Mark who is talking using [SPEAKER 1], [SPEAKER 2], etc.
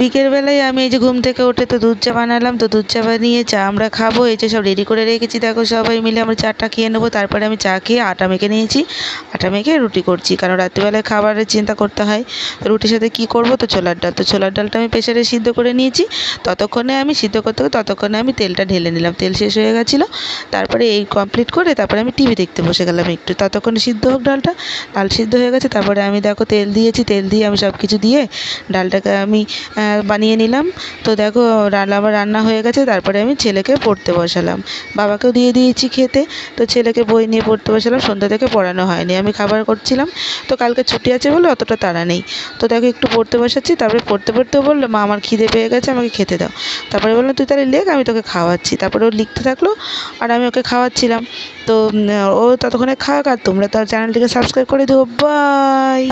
[SPEAKER 1] বিকেলবেলায় আমি এই যে ঘুম থেকে উঠে তো দুধ চা বানালাম, তো দুধ চা বানিয়ে চা আমরা খাবো। এই যে সব রেডি করে রেখেছি, দেখো সবাই মিলে আমরা চাটা খেয়ে নেবো। তারপরে আমি চা খেয়ে আটা মেখে নিয়েছি, আটা মেখে রুটি করছি, কারণ রাত্রিবেলায় খাবারের চিন্তা করতে হয়। তো রুটির সাথে কী করবো, তো ছোলার ডাল, তো ছোলার ডালটা আমি প্রেসারে সিদ্ধ করে নিয়েছি। ততক্ষণে আমি সিদ্ধ করতে ততক্ষণে আমি তেলটা ঢেলে নিলাম, তেল শেষ হয়ে গেছিলো। তারপরে এই কমপ্লিট করে তারপরে আমি টিভি দেখতে বসে গেলাম একটু, ততক্ষণে সিদ্ধ হোক ডালটা। ডাল সিদ্ধ হয়ে গেছে, তারপরে আমি দেখো তেল দিয়েছি, তেল দিয়ে আমি সব কিছু দিয়ে ডালটাকে আমি বানিয়ে নিলাম। তো দেখো ডাল আমার রান্না হয়ে গেছে। তারপরে আমি ছেলেকে পড়তে বসালাম, বাবাকেও দিয়ে দিয়েছি খেতে। তো ছেলেকে বই নিয়ে পড়তে বসালাম, সন্ধ্যা থেকে পড়ানো হয়নি, আমি খাবার করছিলাম। তো কালকে ছুটি আছে বলে অতটা তাড়া নেই। তো দেখো একটু পড়তে বসাচ্ছি, তারপরে পড়তে পড়তেও বললো, মা আমার খিদে পেয়ে গেছে, আমাকে খেতে দাও। তারপরে বললাম তুই তাহলে লেখ, আমি তোকে খাওয়াচ্ছি। তারপরে ও লিখতে থাকলো আর আমি ওকে খাওয়াচ্ছিলাম। তো ও ততক্ষণে খাক, আর তোমরা তো চ্যানেলটিকে সাবস্ক্রাইব করে দিও। বাই।